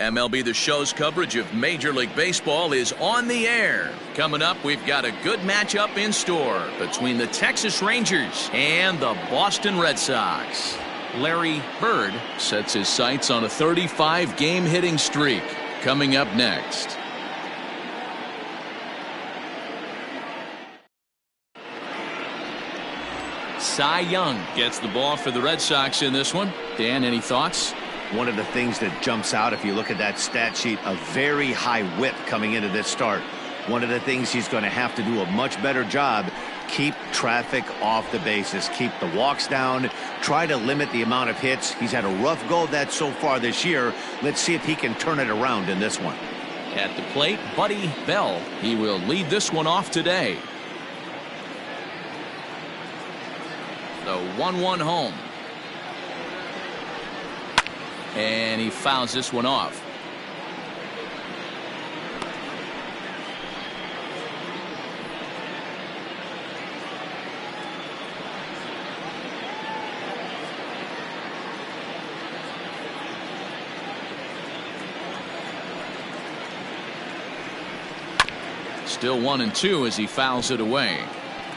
MLB The Show's coverage of Major League Baseball is on the air. Coming up, we've got a good matchup in store between the Texas Rangers and the Boston Red Sox. Larry Bird sets his sights on a 35-game hitting streak. Coming up next. Cy Young gets the ball for the Red Sox in this one. Dan, any thoughts? One of the things that jumps out if you look at that stat sheet, a very high whip coming into this start. One of the things he's going to have to do a much better job, keep traffic off the bases, keep the walks down, try to limit the amount of hits. He's had a rough go of that so far this year. Let's see if he can turn it around in this one. At the plate, Buddy Bell. He will lead this one off today. The 1-1 home. And he fouls this one off. Still 1-2 as he fouls it away.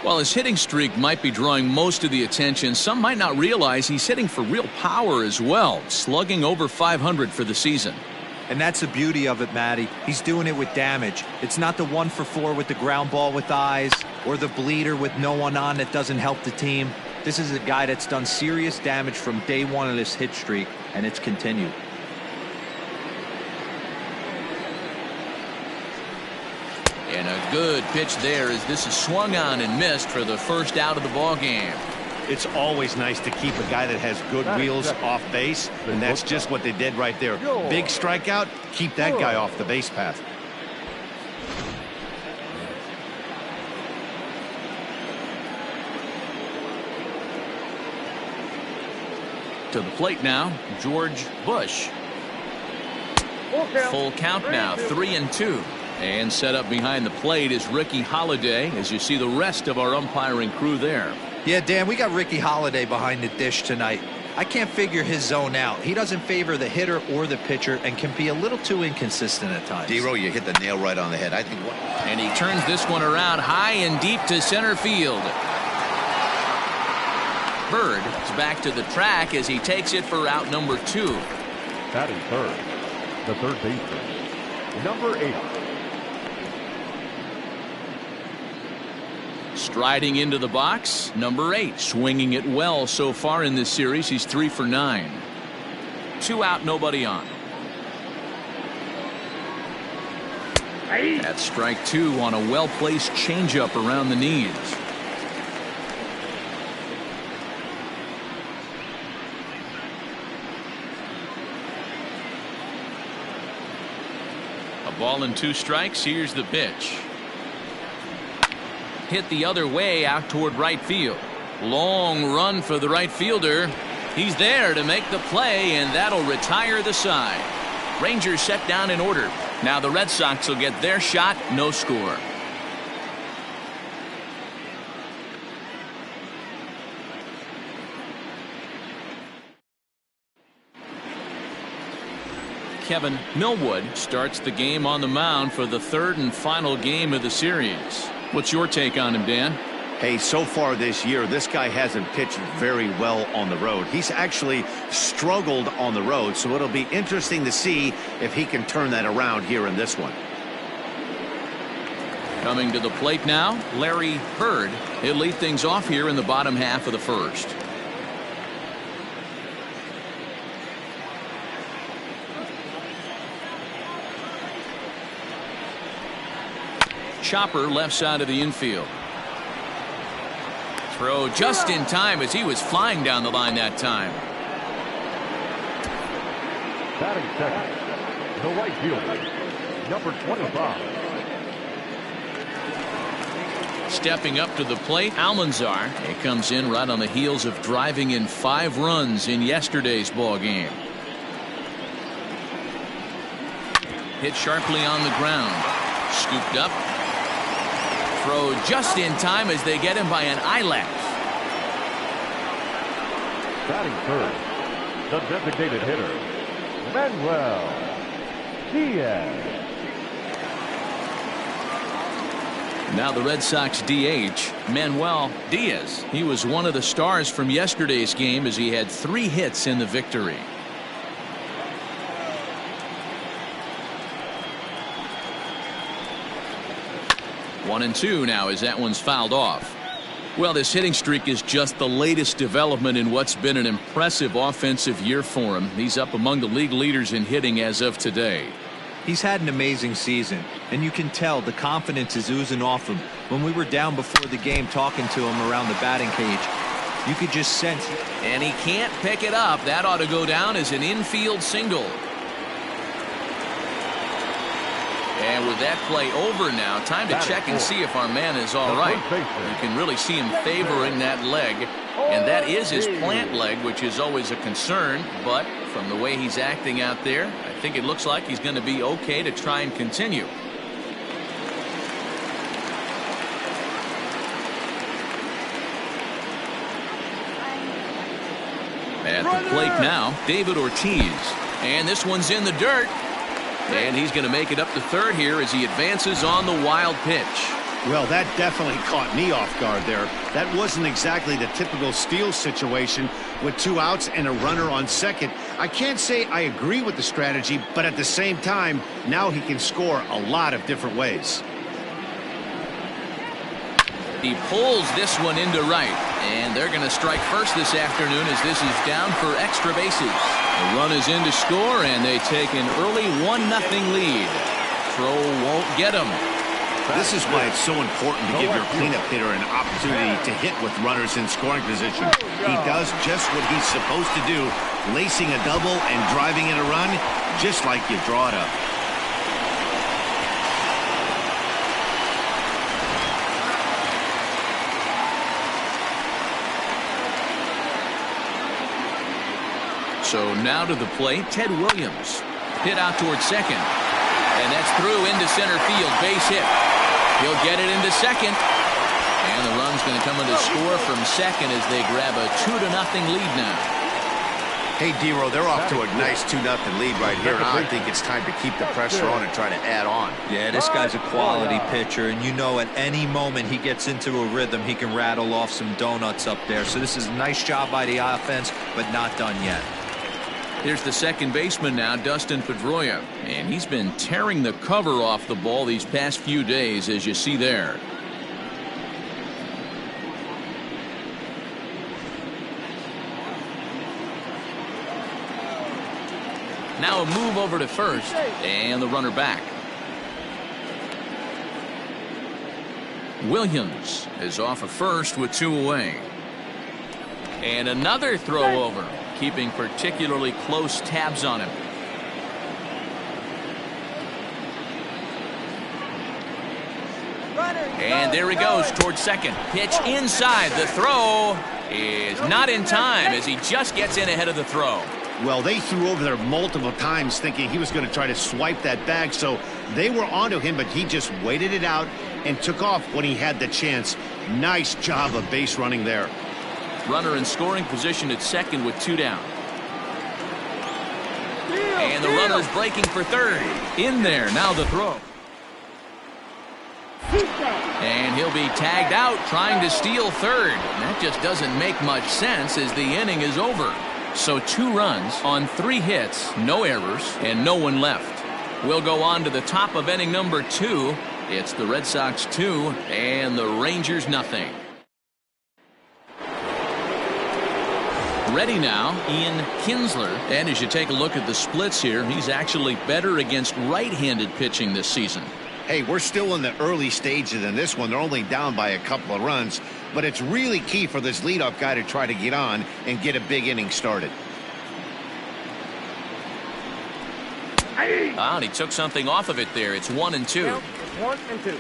While his hitting streak might be drawing most of the attention, some might not realize he's hitting for real power as well, slugging over 500 for the season. And that's the beauty of it, Matty. He's doing it with damage. It's not the 1-for-4 with the ground ball with eyes or the bleeder with no one on that doesn't help the team. This is a guy that's done serious damage from day one of this hit streak, and it's continued. And a good pitch there as this is swung on and missed for the first out of the ball game. It's always nice to keep a guy that has good wheels off base, and that's just what they did right there. Big strikeout, keep that guy off the base path. To the plate now, George Bush. Full count now, 3-2. And set up behind the plate is Ricky Holiday, as you see the rest of our umpiring crew there. Yeah, Dan, we got Ricky Holiday behind the dish tonight. I can't figure his zone out. He doesn't favor the hitter or the pitcher and can be a little too inconsistent at times. D-Row, you hit the nail right on the head. I think. And he turns this one around high and deep to center field. Bird is back to the track as he takes it for out number 2. Batting third, the third baseman, number 8. Striding into the box, number 8, swinging it well so far in this series. He's 3 for 9. 2 out, nobody on. That's strike 2 on a well-placed changeup around the knees. A ball and 2 strikes. Here's the pitch. Hit the other way out toward right field. Long run for the right fielder. He's there to make the play, and that'll retire the side. Rangers set down in order. Now the Red Sox will get their shot. No score. Kevin Millwood starts the game on the mound for the third and final game of the series. What's your take on him, Dan? Hey, so far this year, this guy hasn't pitched very well on the road. He's actually struggled on the road, so it'll be interesting to see if he can turn that around here in this one. Coming to the plate now, Larry Bird. He'll lead things off here in the bottom half of the first. Chopper left side of the infield. Throw just in time as he was flying down the line that time. Batting second, the right fielder, number 25. Stepping up to the plate, Almanzar. He comes in right on the heels of driving in 5 runs in yesterday's ball game. Hit sharply on the ground. Scooped up. Throw just in time as they get him by an eyelash. Batting third, the designated hitter, Manuel Diaz. Now the Red Sox DH, Manuel Diaz. He was one of the stars from yesterday's game as he had 3 hits in the victory. One and two now as that one's fouled off. Well, this hitting streak is just the latest development in what's been an impressive offensive year for him. He's up among the league leaders in hitting as of today. He's had an amazing season, and you can tell the confidence is oozing off him. When we were down before the game talking to him around the batting cage, you could just sense it. And he can't pick it up. That ought to go down as an infield single. And with that play over now, time to check and see if our man is all right. You can really see him favoring that leg, and that is his plant leg, which is always a concern. But from the way he's acting out there, I think it looks like he's going to be okay to try and continue. At the plate now, David Ortiz. And this one's in the dirt. And he's going to make it up to third here as he advances on the wild pitch. Well, that definitely caught me off guard there. That wasn't exactly the typical steal situation with 2 outs and a runner on second. I can't say I agree with the strategy, but at the same time, now he can score a lot of different ways. He pulls this one into right, and they're going to strike first this afternoon as this is down for extra bases. The run is in to score, and they take an early 1-0 lead. Throw won't get him. This is why it's so important to give your cleanup hitter an opportunity to hit with runners in scoring position. He does just what he's supposed to do, lacing a double and driving in a run, just like you draw it up. So now to the plate, Ted Williams. Hit out towards second. And that's through into center field. Base hit. He'll get it into second. And the run's going to come in to score from second as they grab a 2-0 lead now. Hey, D-Row, they're off to a nice 2-0 lead right here. And I think it's time to keep the pressure on and try to add on. Yeah, this guy's a quality pitcher, and you know at any moment he gets into a rhythm, he can rattle off some donuts up there. So this is a nice job by the offense, but not done yet. Here's the second baseman now, Dustin Pedroia. And he's been tearing the cover off the ball these past few days, as you see there. Now a move over to first, and the runner back. Williams is off of first with 2 away. And another throw over, keeping particularly close tabs on him. And there he goes towards second. Pitch inside. The throw is not in time as he just gets in ahead of the throw. Well, they threw over there multiple times thinking he was going to try to swipe that bag, so they were onto him, but he just waited it out and took off when he had the chance. Nice job of base running there. Runner in scoring position at second with 2 down. And the runner's breaking for third. In there, now the throw. And he'll be tagged out trying to steal third. That just doesn't make much sense as the inning is over. So 2 runs on 3 hits, no errors, and no one left. We'll go on to the top of inning number 2. It's the Red Sox 2 and the Rangers nothing. Ready now, Ian Kinsler. And as you take a look at the splits here, he's actually better against right-handed pitching this season. Hey, we're still in the early stages in this one. They're only down by a couple of runs, but it's really key for this leadoff guy to try to get on and get a big inning started. And he took something off of it there. It's 1-2. Nope, it's 1-2.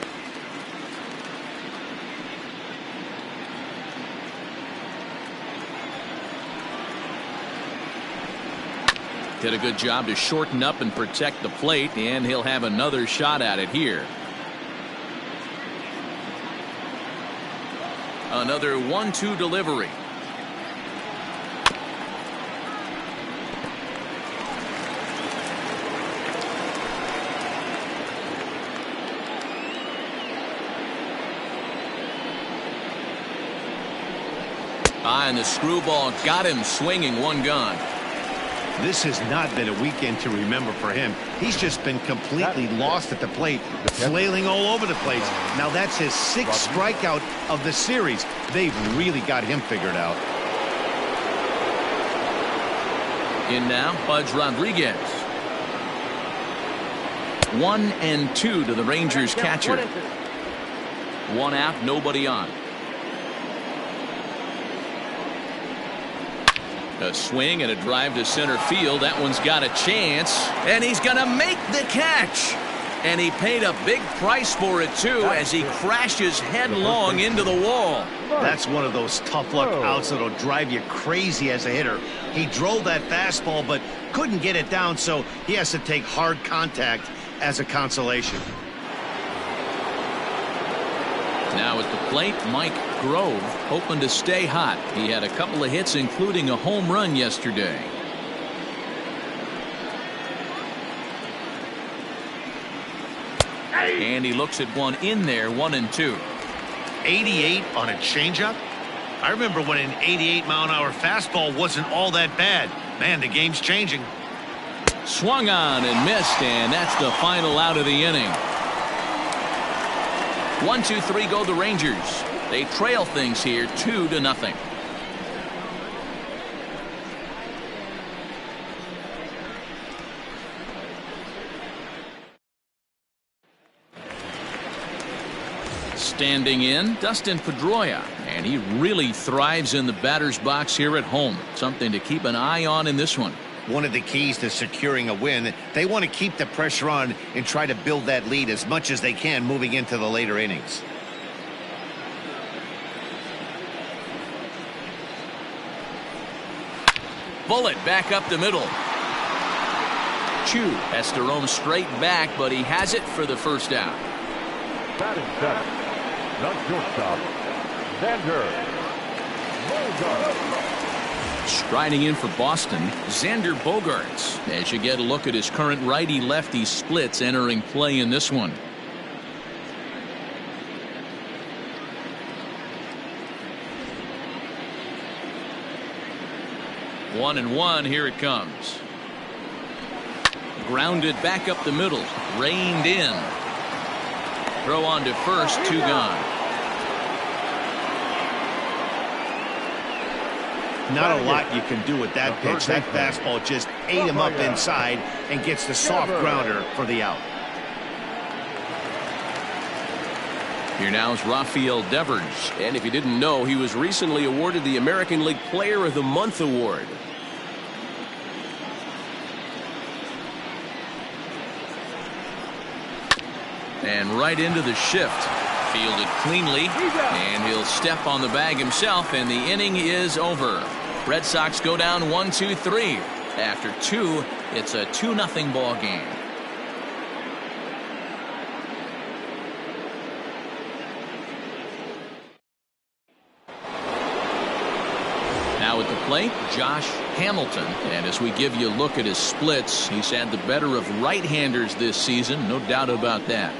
Did a good job to shorten up and protect the plate, and he'll have another shot at it here. Another 1-2 delivery. And the screwball got him swinging. One gone. This has not been a weekend to remember for him. He's just been completely lost at the plate, flailing all over the place. Now that's his 6th strikeout of the series. They've really got him figured out. In now, Pudge Rodriguez. 1-2 to the Rangers catcher. 1 out, nobody on. A swing and a drive to center field. That one's got a chance, and he's going to make the catch. And he paid a big price for it, too, as he crashes headlong into the wall. That's one of those tough luck outs that'll drive you crazy as a hitter. He drove that fastball, but couldn't get it down, so he has to take hard contact as a consolation. Now at the plate, Mike Grove, hoping to stay hot. He had a couple of hits, including a home run yesterday. And he looks at one in there, 1-2. 88 on a changeup? I remember when an 88-mile-an-hour fastball wasn't all that bad. Man, the game's changing. Swung on and missed, and that's the final out of the inning. 1-2-3 go the Rangers. They trail things here 2-0. Standing in, Dustin Pedroia, and he really thrives in the batter's box here at home. Something to keep an eye on in this one. One of the keys to securing a win, they want to keep the pressure on and try to build that lead as much as they can moving into the later innings. Bullet back up the middle. Chu has to roam straight back, but he has it for the first out. Batting center, the shortstop, Xander Bogaerts. Striding in for Boston, Xander Bogaerts. As you get a look at his current righty-lefty splits entering play in this one. One and one, here it comes. Grounded back up the middle, reined in. Throw on to first, 2 gone. Not a lot you can do with that pitch. That fastball just ate him up inside and gets the soft grounder for the out. Here now is Rafael Devers, and if you didn't know, he was recently awarded the American League Player of the Month award. And right into the shift. Fielded cleanly, and he'll step on the bag himself, and the inning is over. Red Sox go down 1-2-3. After 2, it's a 2-0 ball game. Now at the plate, Josh Hamilton. And as we give you a look at his splits, he's had the better of right-handers this season, no doubt about that.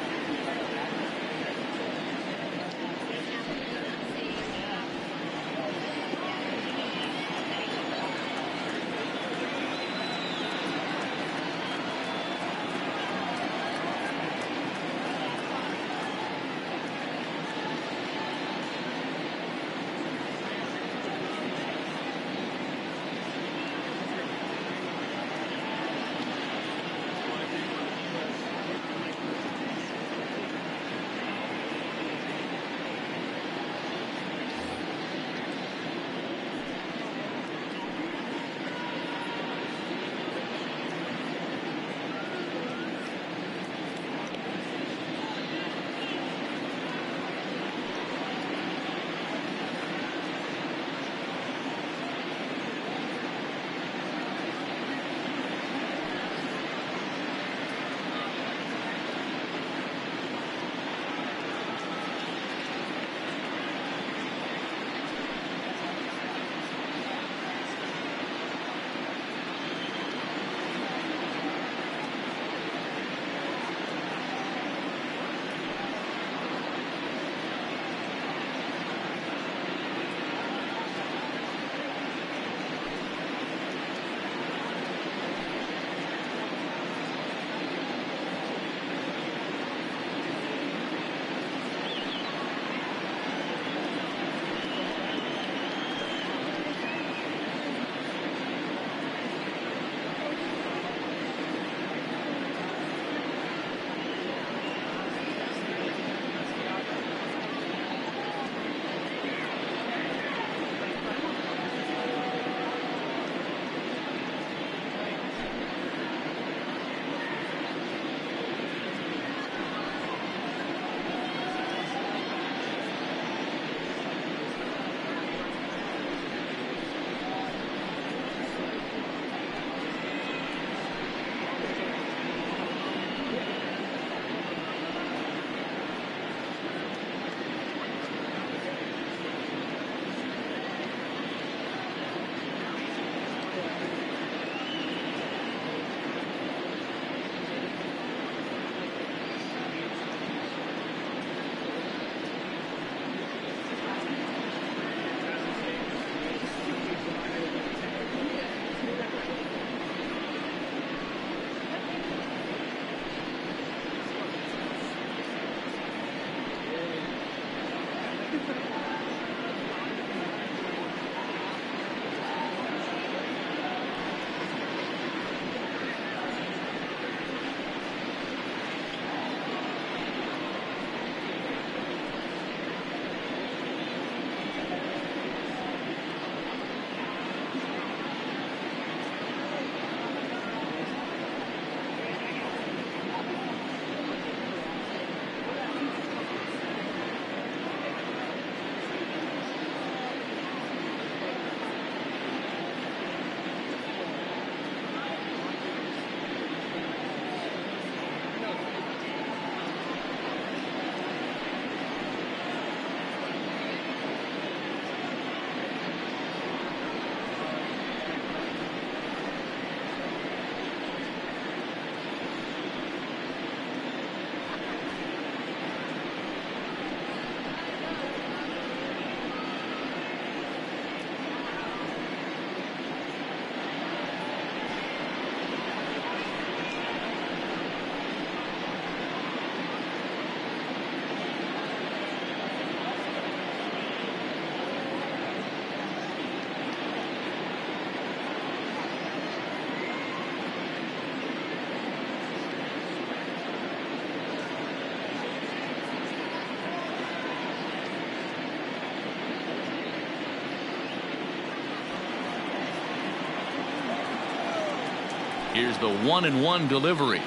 Here's the 1-1 delivery.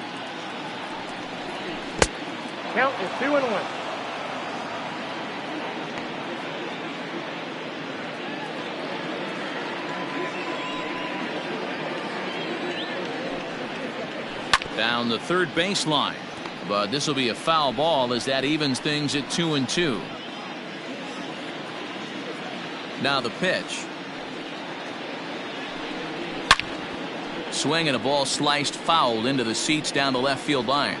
Count is 2-1. Down the third baseline, but this will be a foul ball as that evens things at 2-2. Now the pitch. Swing and a ball sliced foul into the seats down the left field line.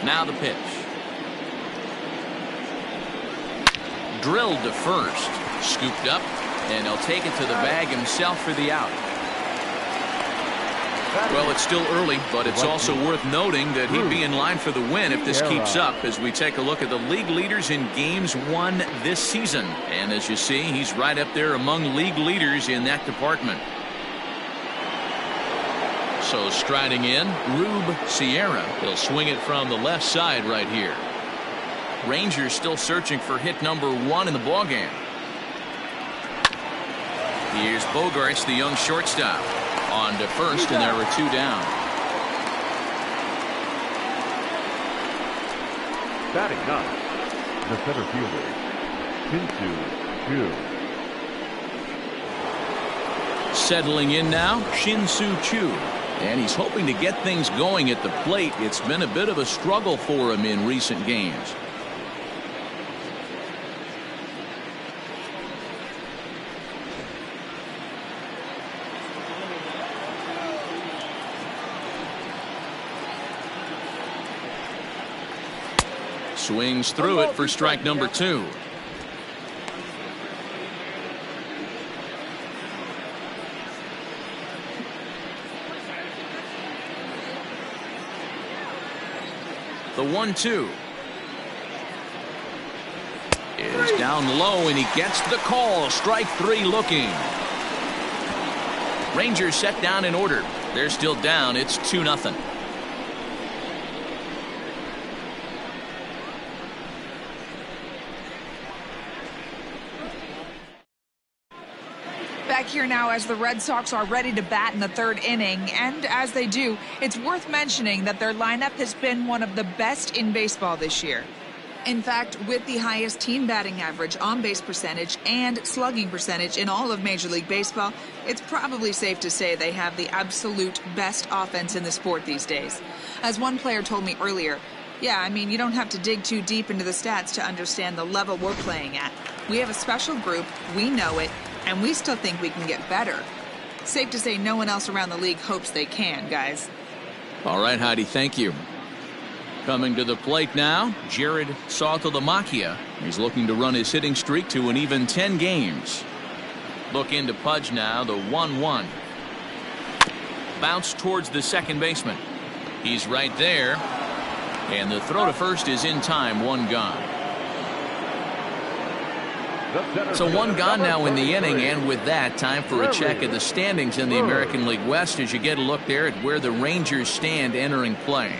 Now the pitch. Drilled to first. Scooped up, and he'll take it to the bag himself for the out. Well, it's still early, but it's also worth noting that he'd be in line for the win if this keeps up as we take a look at the league leaders in games won this season. And as you see, he's right up there among league leaders in that department. So striding in, Rube Sierra. He'll swing it from the left side right here. Rangers still searching for hit number 1 in the ballgame. Here's Bogaerts, the young shortstop. On to first, and there are 2 down. Batting ninth, the center fielder, Shin-Soo Choo. Settling in now, Shin-Soo Choo. And he's hoping to get things going at the plate. It's been a bit of a struggle for him in recent games. Swings through it for strike number 2. The 1-2 is down low, and he gets the call. Strike 3 looking. Rangers set down in order. They're still down. It's 2-0. Back here now as the Red Sox are ready to bat in the 3rd inning, and as they do, it's worth mentioning that their lineup has been one of the best in baseball this year. In fact, with the highest team batting average, on-base percentage, and slugging percentage in all of Major League Baseball, it's probably safe to say they have the absolute best offense in the sport these days. As one player told me earlier, yeah, I mean, you don't have to dig too deep into the stats to understand the level we're playing at. We have a special group, we know it, and we still think we can get better. Safe to say no one else around the league hopes they can, guys. All right, Heidi, thank you. Coming to the plate now, Jared Saltalamacchia. He's looking to run his hitting streak to an even 10 games. Look into Pudge now, the 1-1. Bounce towards the second baseman. He's right there. And the throw to first is in time, 1 gone. So 1 gone now in the inning, and with that, time for a check of the standings in the American League West as you get a look there at where the Rangers stand entering play.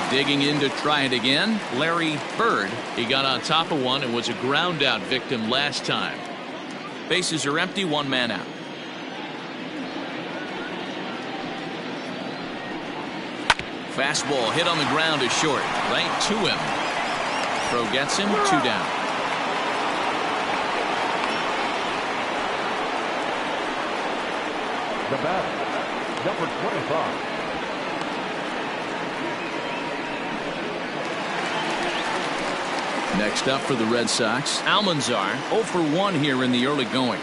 Digging in to try it again, Larry Bird. He got on top of one and was a ground out victim last time. Bases are empty, 1 man out. Fastball hit on the ground is short. Right to him. Throw gets him, 2 down. The batter, number 25. Next up for the Red Sox, Almanzar, 0 for 1 here in the early going.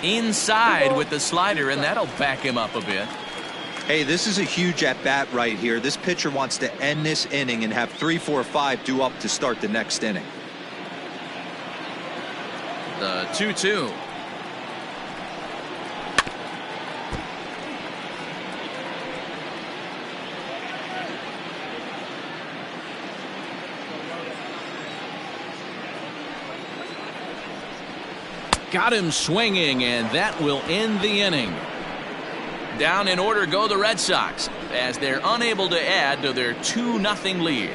Inside with the slider, and that'll back him up a bit. Hey, this is a huge at-bat right here. This pitcher wants to end this inning and have 3, 4, 5 due up to start the next inning. The 2-2. Got him swinging, and that will end the inning. Down in order go the Red Sox as they're unable to add to their 2-0 lead.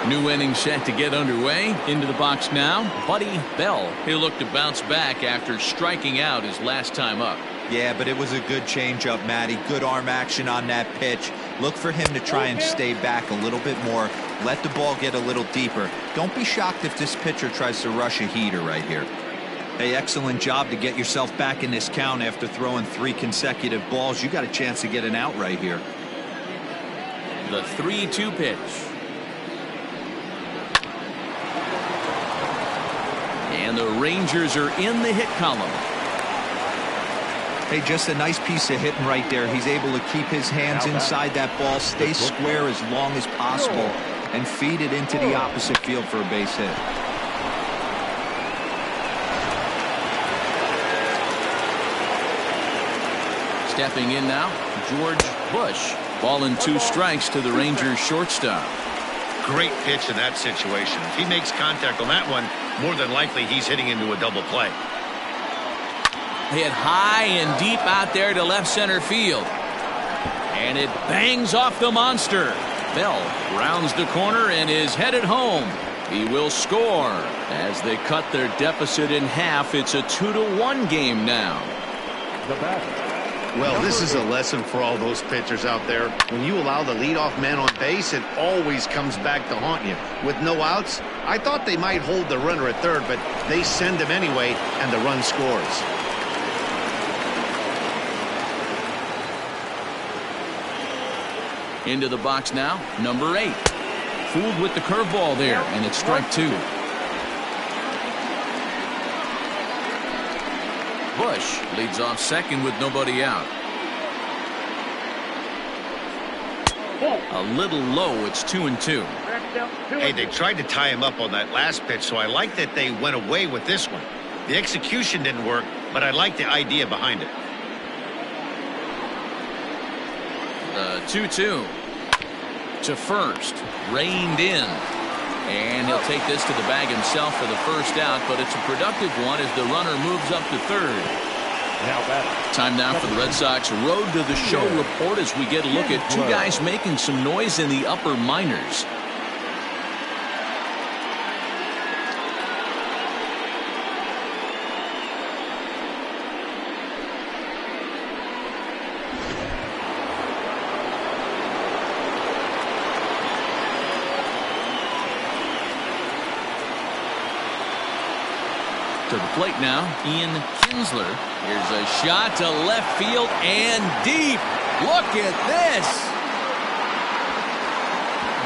New inning set to get underway. Into the box now, Buddy Bell. He'll look to bounce back after striking out his last time up. Yeah, but it was a good changeup, Matty. Good arm action on that pitch. Look for him to try and stay back a little bit more. Let the ball get a little deeper. Don't be shocked if this pitcher tries to rush a heater right here. Hey, excellent job to get yourself back in this count after throwing 3 consecutive balls. You got a chance to get an out right here. The 3-2 pitch. And the Rangers are in the hit column. Hey, just a nice piece of hitting right there. He's able to keep his hands inside that ball, stay square as long as possible, and feed it into the opposite field for a base hit. Stepping in now, George Bush. Ball and 2 strikes to the Rangers shortstop. Great pitch in that situation. If he makes contact on that one, more than likely he's hitting into a double play. Hit high and deep out there to left center field. And it bangs off the monster. Bell rounds the corner and is headed home. He will score. As they cut their deficit in half, it's a 2-1 game now. The batter. Well, this is a lesson for all those pitchers out there. When you allow the leadoff man on base, it always comes back to haunt you. With no outs, I thought they might hold the runner at third, but they send him anyway, and the run scores. Into the box now, number 8. Fooled with the curveball there, and it's strike 2. Bush leads off second with nobody out. A little low, it's 2-2. Hey, they tried to tie him up on that last pitch, so I like that they went away with this one. The execution didn't work, but I like the idea behind it. 2-2 to first, reined in, and he'll take this to the bag himself for the first out, but it's a productive one as the runner moves up to third. Time now for the Red Sox Road to the Show report as we get a look at 2 guys making some noise in the upper minors. To the plate now, Ian Kinsler. Here's a shot to left field and deep. Look at this.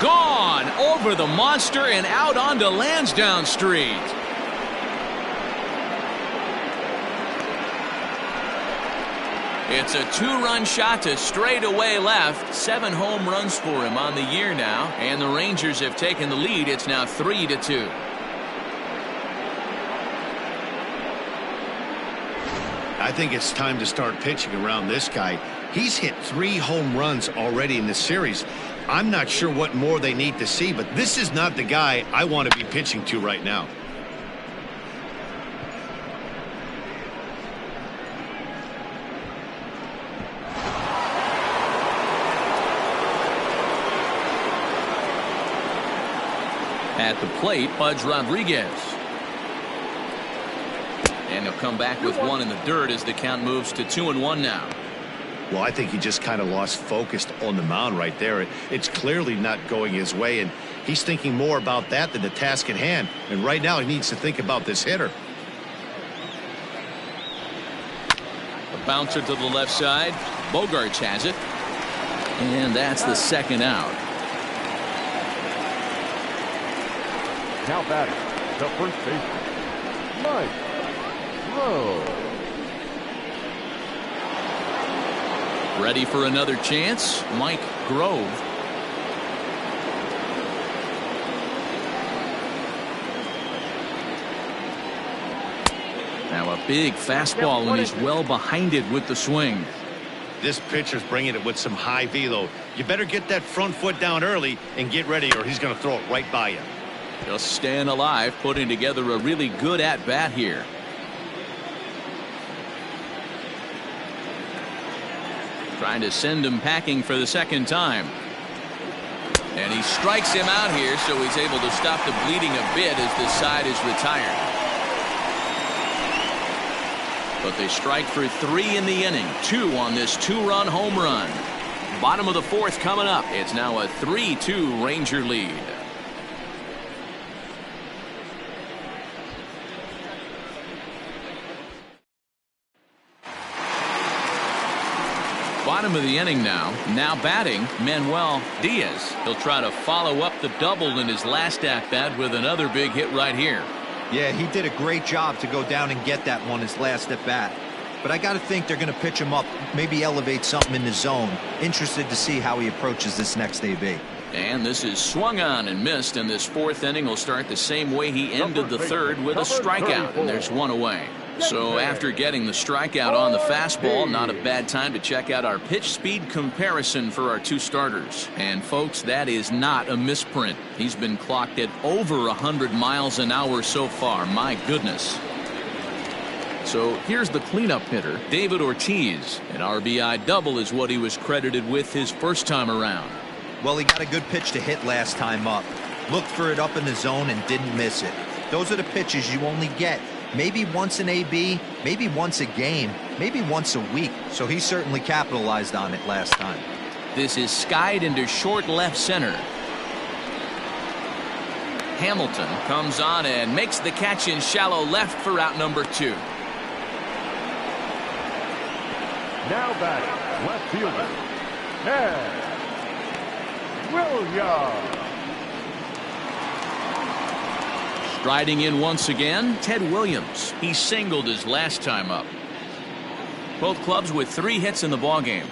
Gone over the monster and out onto Lansdowne Street. It's a 2-run shot to straightaway left. 7 home runs for him on the year now, and the Rangers have taken the lead. It's now 3-2. I think it's time to start pitching around this guy. He's hit 3 home runs already in this series. I'm not sure what more they need to see, but this is not the guy I want to be pitching to right now. At the plate, Pudge Rodriguez. And he'll come back with 1 in the dirt as the count moves to 2-1 now. Well, I think he just kind of lost focus on the mound right there. It's clearly not going his way, and he's thinking more about that than the task at hand. And right now he needs to think about this hitter. A bouncer to the left side. Bogaerts has it. And that's the second out. Now batting, the first baseman, Mike Grove. Ready for another chance, Mike Grove. Now a big fastball, and he's well behind it with the swing. This pitcher's bringing it with some high velo. You better get that front foot down early and get ready, or he's going to throw it right by you. Just staying alive, putting together a really good at-bat here. Trying to send him packing for the second time. And he strikes him out here, so he's able to stop the bleeding a bit as the side is retired. But they strike for 3 in the inning. 2 on this 2-run home run. Bottom of the 4th coming up. It's now a 3-2 Ranger lead. Bottom of the inning now. Now batting, Manuel Diaz. He'll try to follow up the double in his last at-bat with another big hit right here. Yeah, he did a great job to go down and get that one his last at-bat. But I got to think they're going to pitch him up, maybe elevate something in the zone. Interested to see how he approaches this next AB. And this is swung on and missed, and this 4th inning will start the same way he ended the 3rd with a strikeout, and there's 1 away. So after getting the strikeout on the fastball, not a bad time to check out our pitch speed comparison for our 2 starters. And folks, that is not a misprint. He's been clocked at over 100 miles an hour so far. My goodness. So here's the cleanup hitter, David Ortiz. An RBI double is what he was credited with his first time around. Well, he got a good pitch to hit last time up. Looked for it up in the zone and didn't miss it. Those are the pitches you only get maybe once an AB, maybe once a game, maybe once a week. So he certainly capitalized on it last time. This is skied into short left center. Hamilton comes on and makes the catch in shallow left for out number 2. Now batting, left fielder, Ted Williams. Striding in once again, Ted Williams. He singled his last time up. Both clubs with 3 hits in the ballgame.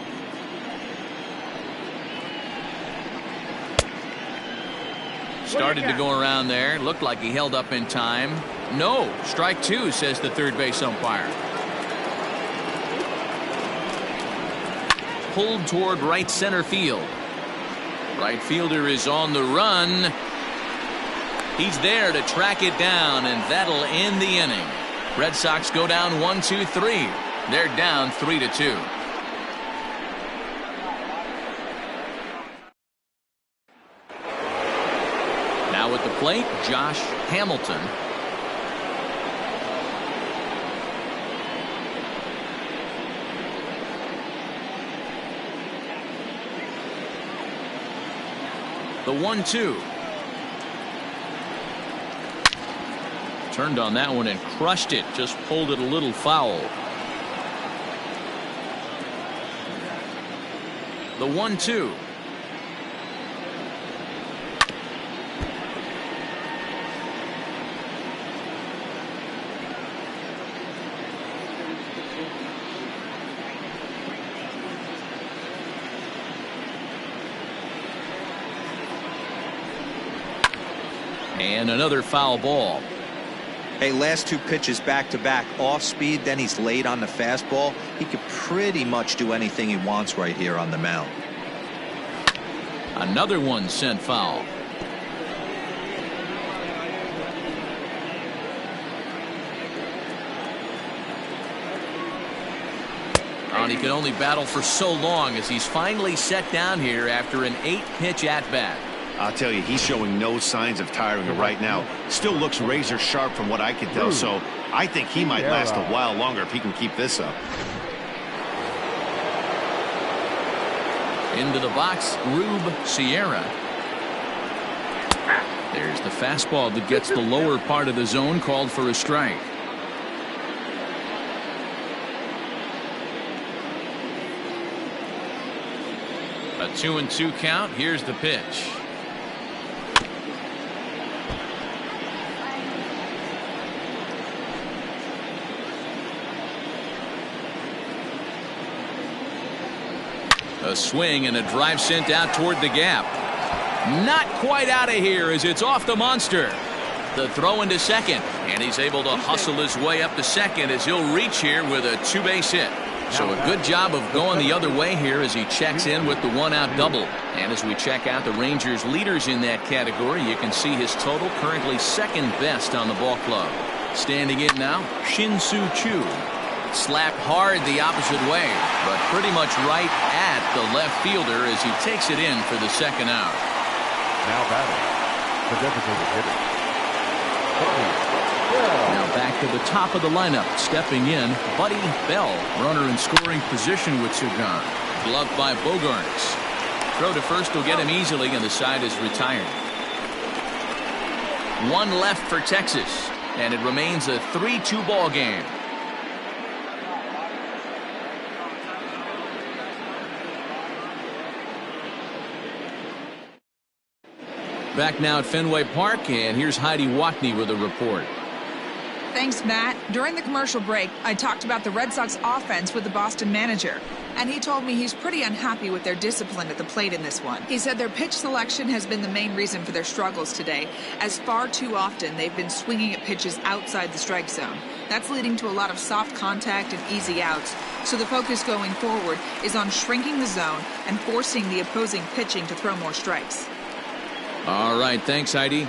Started to go around there. Looked like he held up in time. No, strike 2, says the third base umpire. Pulled toward right center field. Right fielder is on the run. He's there to track it down, and that'll end the inning. Red Sox go down 1-2-3. They're down 3-2. Now at the plate, Josh Hamilton. The 1-2. Turned on that one and crushed it. Just pulled it a little foul. The 1-2. And another foul ball. Hey, last 2 pitches back-to-back off speed, then he's late on the fastball. He could pretty much do anything he wants right here on the mound. Another one sent foul. And he can only battle for so long as he's finally set down here after an 8-pitch at-bat. I'll tell you, he's showing no signs of tiring right now. Still looks razor sharp from what I can tell, so I think he might last a while longer if he can keep this up. Into the box, Rube Sierra. There's the fastball that gets the lower part of the zone, called for a strike. A 2-2 count. Here's the pitch. A swing and a drive sent out toward the gap. Not quite out of here as it's off the monster. The throw into second, and he's able to hustle his way up to second as he'll reach here with a two-base hit. So a good job of going the other way here as he checks in with the one-out double. And as we check out the Rangers leaders in that category, you can see his total currently second best on the ball club. Standing in now, Shin-Soo Choo. Slapped hard the opposite way, but pretty much right at the left fielder as he takes it in for the second out. Now batting, the designated hitter. Now back to the top of the lineup. Stepping in, Buddy Bell. Runner in scoring position with Sugan. Gloved by Bogaerts. Throw to first will get him easily, and the side is retired. One left for Texas, and it remains a 3-2 ball game. Back now at Fenway Park, and here's Heidi Watney with a report. Thanks, Matt. During the commercial break, I talked about the Red Sox offense with the Boston manager, and he told me he's pretty unhappy with their discipline at the plate in this one. He said their pitch selection has been the main reason for their struggles today, as far too often they've been swinging at pitches outside the strike zone. That's leading to a lot of soft contact and easy outs, so the focus going forward is on shrinking the zone and forcing the opposing pitching to throw more strikes. All right, thanks, Heidi.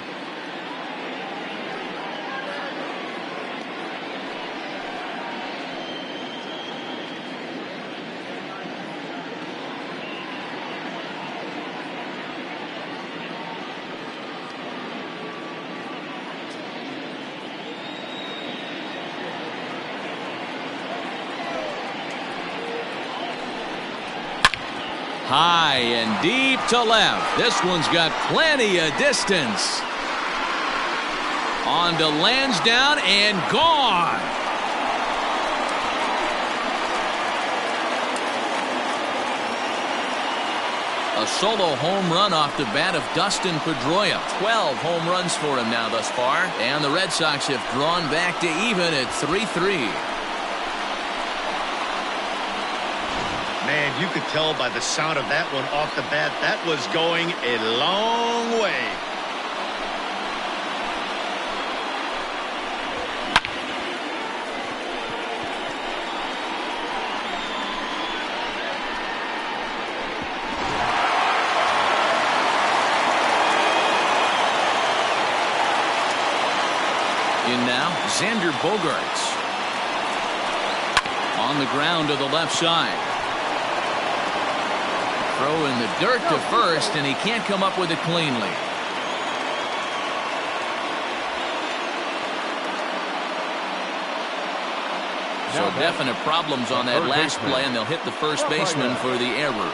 High and deep to left. This one's got plenty of distance. On to Lansdowne and gone. A solo home run off the bat of Dustin Pedroia. 12 home runs for him now thus far. And the Red Sox have drawn back to even at 3-3. Man, you could tell by the sound of that one off the bat, that was going a long way. In now, Xander Bogaerts. On the ground to the left side. Throw in the dirt to first, and he can't come up with it cleanly. So definite problems on that last play, and they'll hit the first baseman for the error.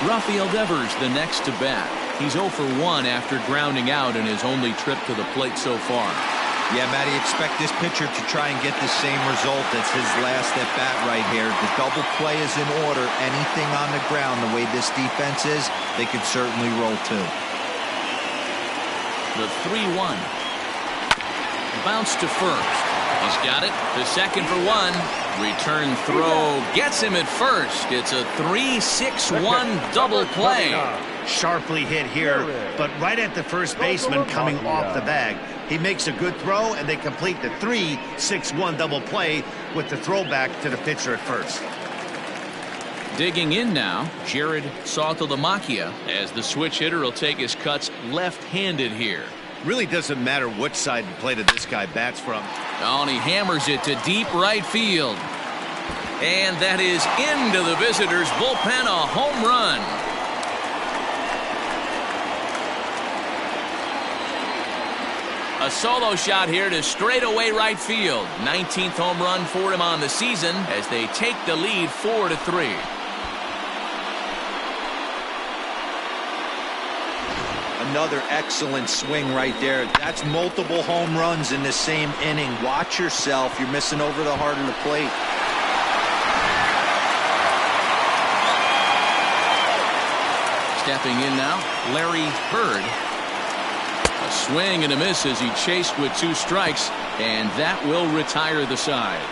Rafael Devers the next to bat. He's 0 for 1 after grounding out in his only trip to the plate so far. Yeah, Matty, expect this pitcher to try and get the same result as his last at bat right here. The double play is in order. Anything on the ground, the way this defense is, they could certainly roll too. The 3-1. Bounce to first. He's got it. The second for 1. Return throw gets him at first. It's a 3-6-1 double play. Sharply hit here, but right at the first baseman coming off the bag. He makes a good throw, and they complete the 3-6-1 double play with the throwback to the pitcher at first. Digging in now, Jared Saltalamacchia, as the switch hitter will take his cuts left-handed here. Really doesn't matter which side of the plate this guy bats from. Oh, and he hammers it to deep right field. And that is into the visitors' bullpen, a home run. A solo shot here to straightaway right field. 19th home run for him on the season as they take the lead 4-3. Another excellent swing right there. That's multiple home runs in the same inning. Watch yourself. You're missing over the heart of the plate. Stepping in now, Larry Hurd. A swing and a miss as he chased with 2 strikes, and that will retire the side.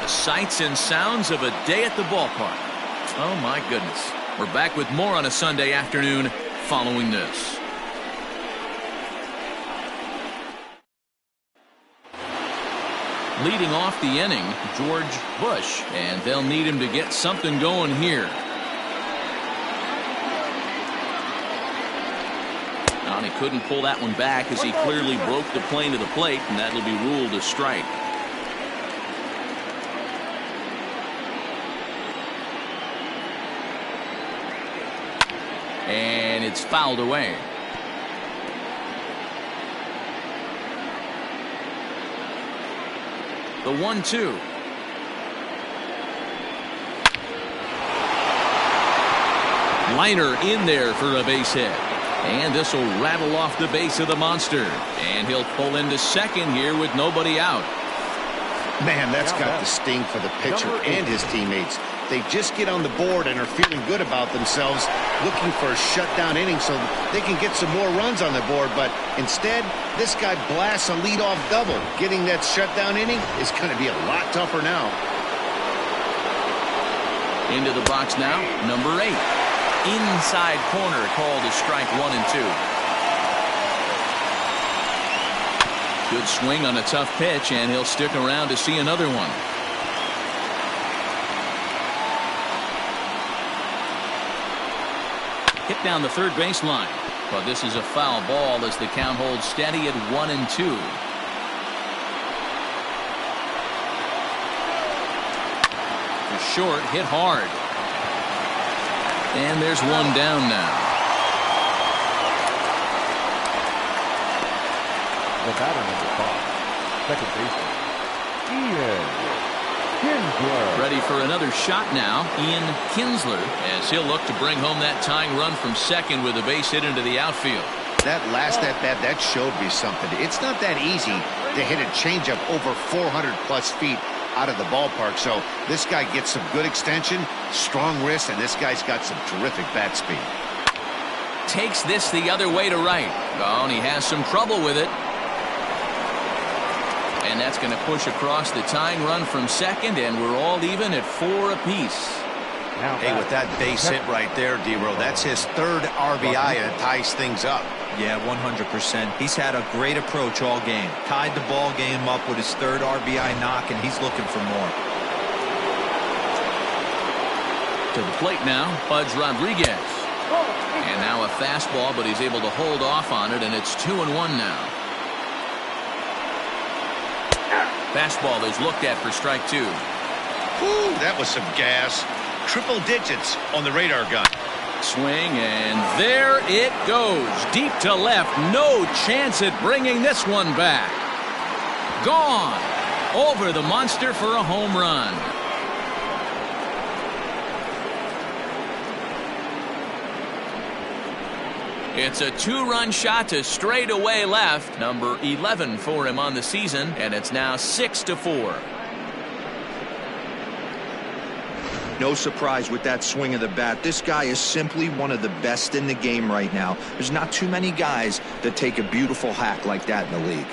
The sights and sounds of a day at the ballpark. Oh, my goodness. We're back with more on a Sunday afternoon following this. Leading off the inning, George Bush, and they'll need him to get something going here. He couldn't pull that one back as he clearly broke the plane to the plate, and that'll be ruled a strike. And it's fouled away. The 1-2. Liner in there for a base hit. And this will rattle off the base of the monster. And he'll pull into second here with nobody out. Man, that's got the sting for the pitcher and his teammates. They just get on the board and are feeling good about themselves, looking for a shutdown inning so they can get some more runs on the board. But instead, this guy blasts a leadoff double. Getting that shutdown inning is going to be a lot tougher now. Into the box now, number 8. Inside corner, called a strike 1 and 2. Good swing on a tough pitch, and he'll stick around to see another one. Hit down the third baseline, but this is a foul ball as the count holds steady at 1 and 2. For short, hit hard. And there's one down now. The batter, number 5, second baseman, Ian Kinsler. Ready for another shot now, Ian Kinsler, as he'll look to bring home that tying run from second with a base hit into the outfield. That last at-bat, that showed me something. It's not that easy to hit a changeup over 400-plus feet out of the ballpark. So this guy gets some good extension, strong wrist, and this guy's got some terrific bat speed. Takes this the other way to right. Oh, and he has some trouble with it. And that's going to push across the tying run from second, and we're all even at 4 apiece. Hey, with that base hit right there, D-Row, that's his 3rd RBI, and it ties things up. Yeah, 100%. He's had a great approach all game. Tied the ball game up with his 3rd RBI knock, and he's looking for more. To the plate now, Pudge Rodriguez. And now a fastball, but he's able to hold off on it, and it's 2-1 now. Fastball is looked at for strike 2. Whew, that was some gas. Triple digits on the radar gun. Swing, and there it goes. Deep to left. No chance at bringing this one back. Gone. Over the monster for a home run. It's a 2-run shot to straightaway left. Number 11 for him on the season, and it's now 6-4. No surprise with that swing of the bat. This guy is simply one of the best in the game right now. There's not too many guys that take a beautiful hack like that in the league.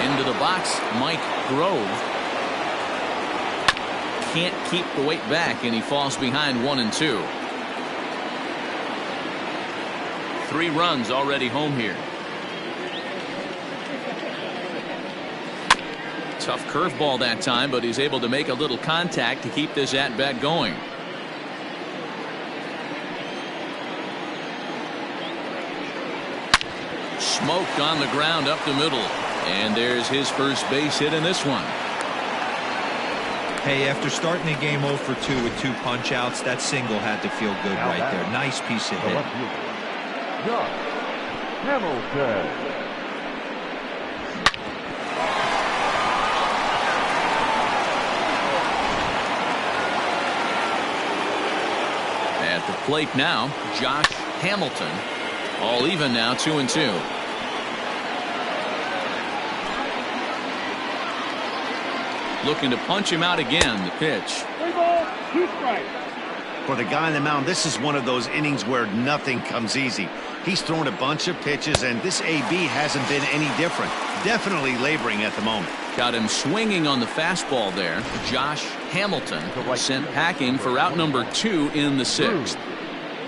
Into the box, Mike Grove. Can't keep the weight back, and he falls behind 1 and 2. 3 runs already home here. Tough curveball that time, but he's able to make a little contact to keep this at-bat going. Smoked on the ground up the middle. And there's his first base hit in this one. Hey, after starting the game 0 for 2 with 2 punch-outs, that single had to feel good right there. Nice piece of hit. Josh Hamilton. At the plate now, Josh Hamilton. All even now, 2 and 2. Looking to punch him out again. The pitch. 3 balls, 2 strikes. For the guy on the mound, this is one of those innings where nothing comes easy. He's thrown a bunch of pitches, and this AB hasn't been any different. Definitely laboring at the moment. Got him swinging on the fastball there. Josh Hamilton sent packing for out number 2 in the 6th.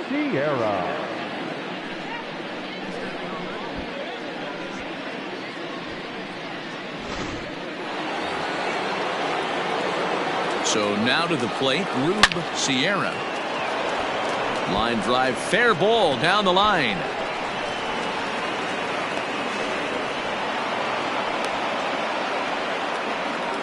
Sierra. So now to the plate, Rube Sierra. Line drive, fair ball down the line.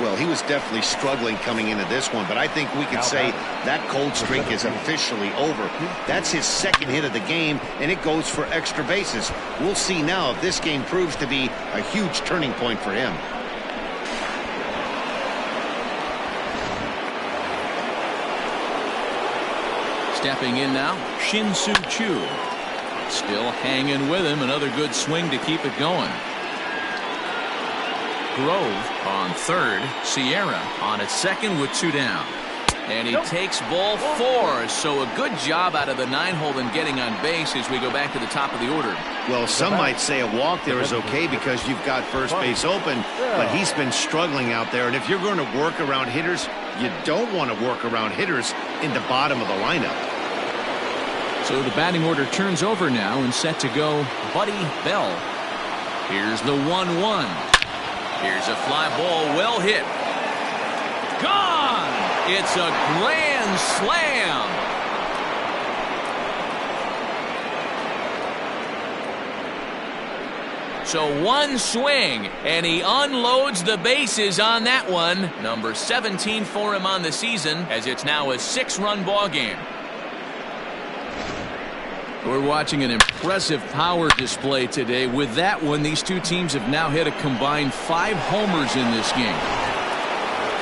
Well, he was definitely struggling coming into this one, but I think we can say that cold streak is officially over. That's his second hit of the game, and it goes for extra bases. We'll see now if this game proves to be a huge turning point for him. Stepping in now, Shin-Soo Choo. Still hanging with him. Another good swing to keep it going. Grove on third. Sierra on at second with 2 down. And he takes ball 4. So a good job out of the 9-hole in getting on base as we go back to the top of the order. Well, some might say a walk there is okay because you've got first base open, but he's been struggling out there. And if you're going to work around hitters, you don't want to work around hitters in the bottom of the lineup. So the batting order turns over now and set to go Buddy Bell. Here's the 1-1. Here's a fly ball, well hit. Gone! It's a grand slam. So one swing, and he unloads the bases on that one. Number 17 for him on the season, as it's now a 6-run ball game. We're watching an impressive power display today. With that one, these two teams have now hit a combined 5 homers in this game.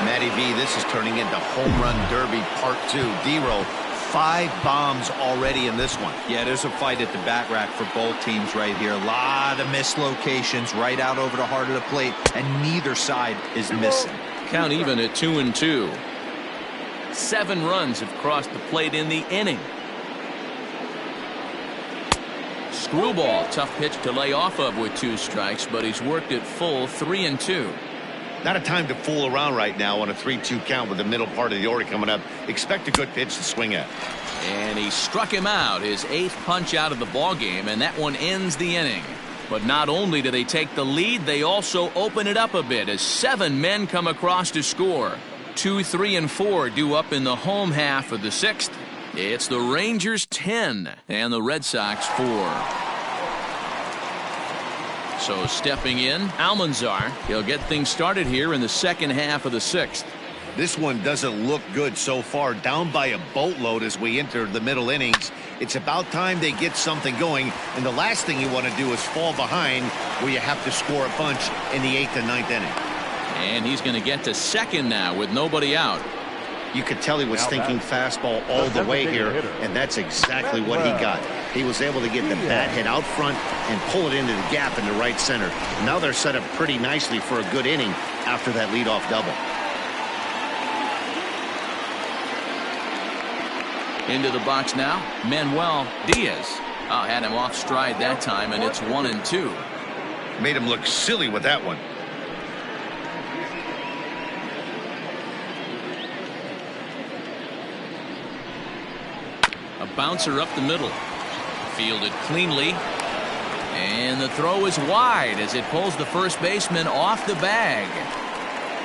Matty V, this is turning into Home Run Derby Part 2. D-Row, 5 bombs already in this one. Yeah, there's a fight at the bat rack for both teams right here. A lot of mislocations right out over the heart of the plate, and neither side is missing. Count even at 2-2. 7 runs have crossed the plate in the inning. Screwball, tough pitch to lay off of with 2 strikes, but he's worked it full 3-2. Not a time to fool around right now on a 3-2 count with the middle part of the order coming up. Expect a good pitch to swing at. And he struck him out, his 8th punch out of the ball game, and that one ends the inning. But not only do they take the lead, they also open it up a bit as 7 men come across to score. 2, 3, and 4 due up in the home half of the 6th. It's the Rangers 10 and the Red Sox 4. So stepping in, Almanzar. He'll get things started here in the second half of the 6th. This one doesn't look good so far. Down by a boatload as we enter the middle innings. It's about time they get something going, and the last thing you want to do is fall behind where you have to score a bunch in the 8th and 9th inning. And he's going to get to second now with nobody out. You could tell he was thinking fastball all the way here, and that's exactly what he got. He was able to get the bat hit out front and pull it into the gap in the right center. Now they're set up pretty nicely for a good inning after that leadoff double. Into the box now, Manuel Diaz. Had him off stride that time, and it's 1-2. Made him look silly with that one. A bouncer up the middle. Fielded cleanly. And the throw is wide as it pulls the first baseman off the bag.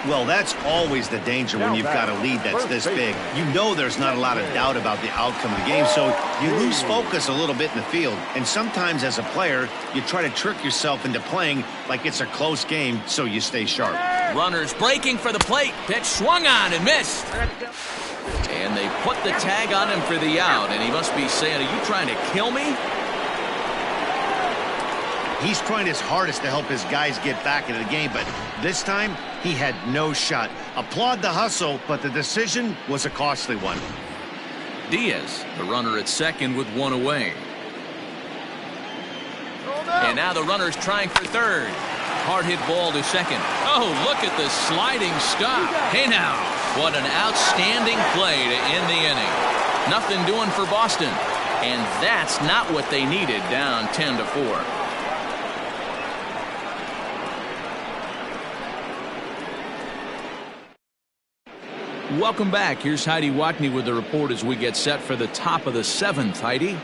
Well, that's always the danger when you've got a lead that's this big. You know there's not a lot of doubt about the outcome of the game, so you lose focus a little bit in the field. And sometimes as a player, you try to trick yourself into playing like it's a close game so you stay sharp. Runners breaking for the plate. Pitch swung on and missed. And they put the tag on him for the out, and he must be saying, are you trying to kill me? He's trying his hardest to help his guys get back into the game, but this time he had no shot. Applaud the hustle, but the decision was a costly one. Diaz, the runner at second with 1 away. And now the runner's trying for third. Hard hit ball to second. Oh, look at the sliding stop. Hey now, what an outstanding play to end the inning. Nothing doing for Boston. And that's not what they needed, down 10-4. Welcome back. Here's Heidi Watney with the report as we get set for the top of the 7th. Heidi?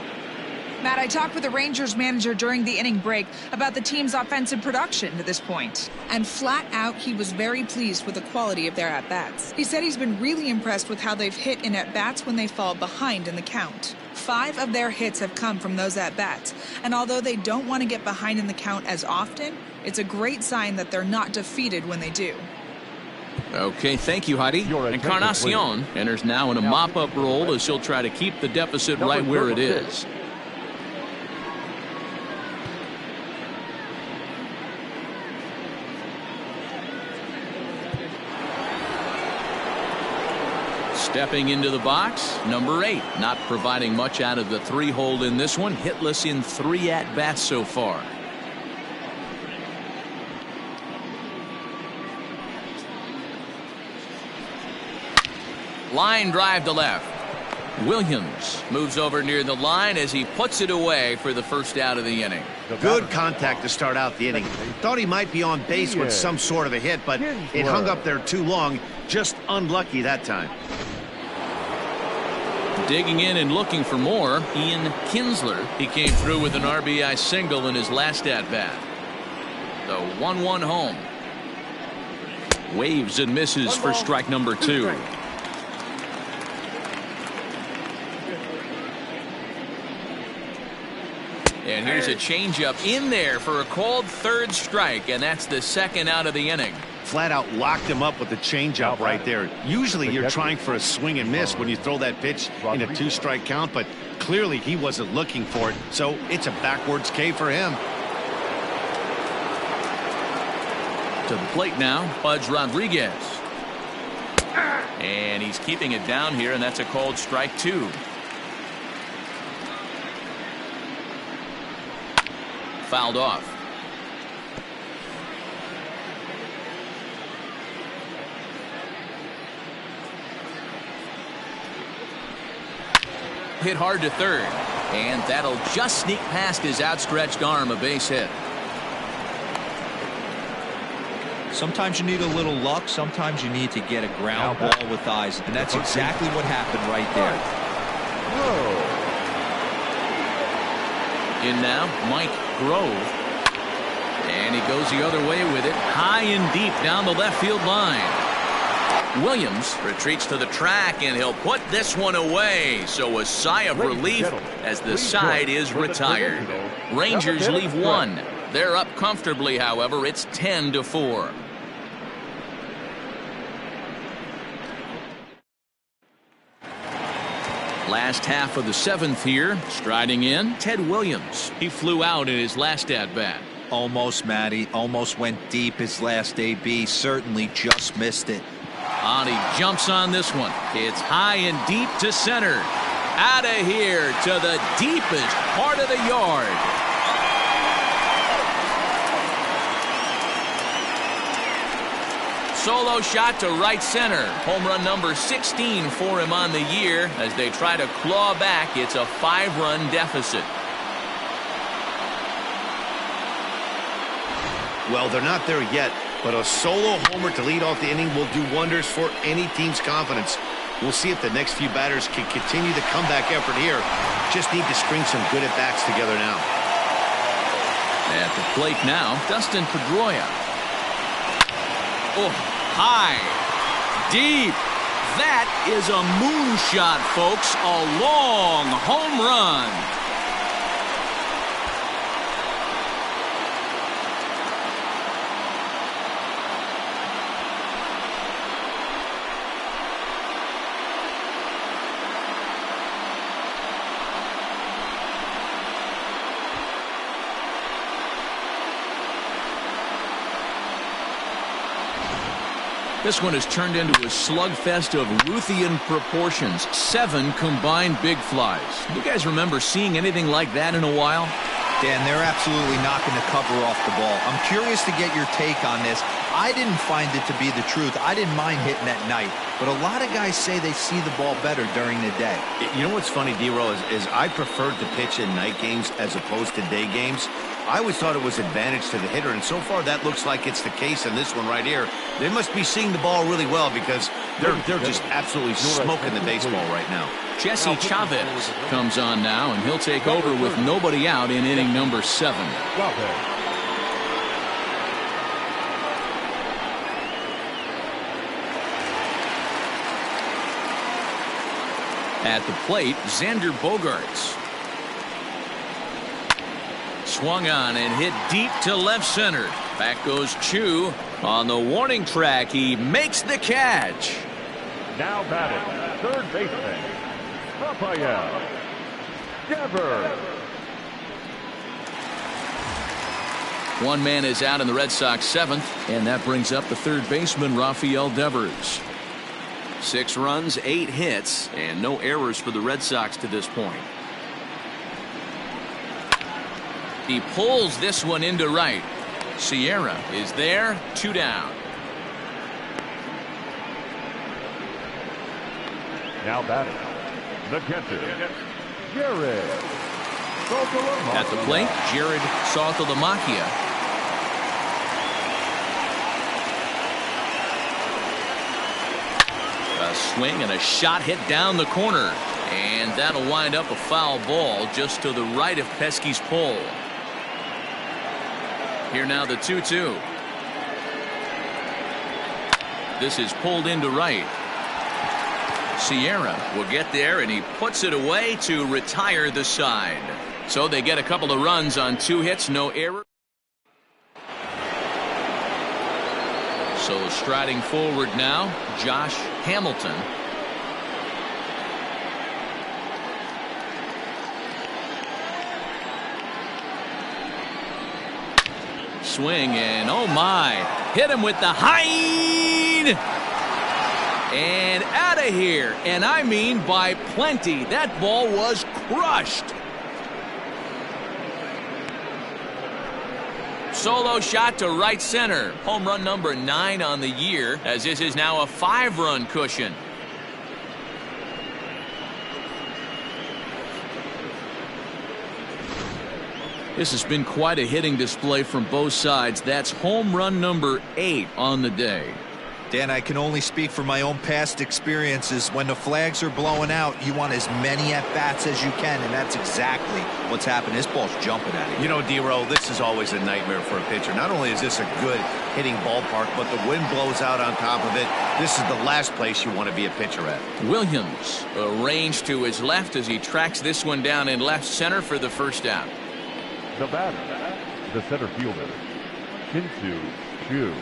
Matt, I talked with the Rangers manager during the inning break about the team's offensive production to this point. And flat out, he was very pleased with the quality of their at-bats. He said he's been really impressed with how they've hit in at-bats when they fall behind in the count. 5 of their hits have come from those at-bats. And although they don't want to get behind in the count as often, it's a great sign that they're not defeated when they do. Okay, thank you, Heidi. Encarnacion enters now in a mop-up role as he'll try to keep the deficit right where it is. Stepping into the box, number 8, not providing much out of the 3-hole in this one. Hitless in 3 at-bats so far. Line drive to left. Williams moves over near the line as he puts it away for the first out of the inning. Good contact to start out the inning. Thought he might be on base with some sort of a hit, but it hung up there too long. Just unlucky that time. Digging in and looking for more, Ian Kinsler. He came through with an RBI single in his last at-bat. The 1-1 home. Waves and misses for strike number 2. And here's a changeup in there for a called 3rd strike, and that's the 2nd out of the inning. Flat out locked him up with the changeup right there. Usually you're trying for a swing and miss when you throw that pitch in a 2-strike count, but clearly he wasn't looking for it, so it's a backwards K for him. To the plate now, Pudge Rodriguez. And he's keeping it down here, and that's a called strike 2. Fouled off. Hit hard to 3rd, and that'll just sneak past his outstretched arm, a base hit. Sometimes you need a little luck. Sometimes you need to get a ground ball with eyes, and that's exactly what happened right there. In now, Mike Grove. And he goes the other way with it, high and deep down the left field line. Williams retreats to the track, and he'll put this one away. So a sigh of relief as the side is retired. Rangers leave 1. They're up comfortably, however. It's 10-4. Last half of the 7th here. Striding in, Ted Williams. He flew out in his last at-bat. Almost, Matty. Almost went deep his last AB. Certainly just missed it. And he jumps on this one. It's high and deep to center. Out of here to the deepest part of the yard. Solo shot to right center. Home run number 16 for him on the year. As they try to claw back, it's a 5-run deficit. Well, they're not there yet, but a solo homer to lead off the inning will do wonders for any team's confidence. We'll see if the next few batters can continue the comeback effort here. Just need to string some good at-bats together now. At the plate now, Dustin Pedroia. Oh, high, deep. That is a moonshot, folks. A long home run. This one has turned into a slugfest of Ruthian proportions. 7 combined big flies. You guys remember seeing anything like that in a while? Dan, they're absolutely not going to cover off the ball. I'm curious to get your take on this. I didn't find it to be the truth. I didn't mind hitting at night, but a lot of guys say they see the ball better during the day. You know what's funny, D-Roll, is I preferred to pitch in night games as opposed to day games. I always thought it was advantage to the hitter, and so far that looks like it's the case in this one right here. They must be seeing the ball really well because they're just absolutely smoking the baseball right now. Jesse Chavez comes on now, and he'll take over with nobody out in inning number 7. At the plate, Xander Bogaerts. Swung on and hit deep to left center. Back goes Chu on the warning track. He makes the catch. Now batting, third baseman, Rafael Devers. One man is out in the Red Sox 7th, and that brings up the third baseman, Rafael Devers. 6 runs, 8 hits, and no errors for the Red Sox to this point. He pulls this one into right. Sierra is there, 2 down. Now batting, the catcher, Jared Saltalamacchia. At the plate, Jared Saltalamacchia. A swing and a shot hit down the corner, and that'll wind up a foul ball just to the right of Pesky's pole. Here now the 2-2. This is pulled into right. Sierra will get there, and he puts it away to retire the side. So they get a couple of runs on 2 hits, no error. So striding forward now, Josh Hamilton. Swing, and oh my, hit him with the Hein, and out of here, and I mean by plenty. That ball was crushed. Solo shot to right center. Home run number 9 on the year, as this is now a 5-run cushion. This has been quite a hitting display from both sides. That's home run number 8 on the day. Dan, I can only speak from my own past experiences. When the flags are blowing out, you want as many at-bats as you can, and that's exactly what's happened. This ball's jumping at it. You know, D-Roll, this is always a nightmare for a pitcher. Not only is this a good hitting ballpark, but the wind blows out on top of it. This is the last place you want to be a pitcher at. Williams arranged to his left as he tracks this one down in left center for the first out. The batter, the center fielder, Shin-Soo Choo.